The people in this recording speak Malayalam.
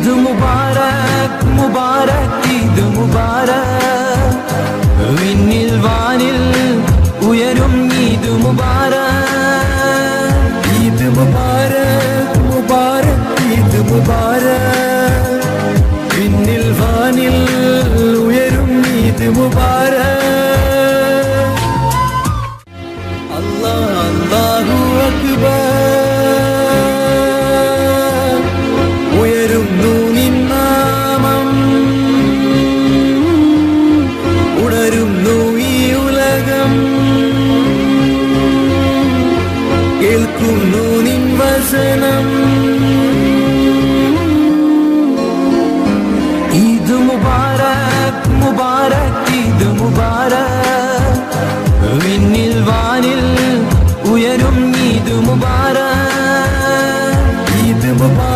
ഈദ് മുബാരക് മുബാരക് ഈദ് മുബാരക് വിണ്ണിൽ വാനിൽ ഉയരും ഈദ് മുബാരക് ഈദ് മുബാരക് മുബാരക് ഈദ് മുബാരക് വിണ്ണിൽ വാനിൽ ഉയരും ഈദ് മുബാരക് അല്ലാഹു അക്ബർ ഉയരുന്നു നിന്നാമം ഉണരുന്നു ഈ ഉലകം കേൾക്കുന്നു നിൻ വചനം ഈദ് മുബാരക് മുബാരക് ഈദ് മുബാരക് വിണ്ണിൽ വാനിൽ ഉയരും ഈദ് മുബാരക് ഈദ് മുബാരക്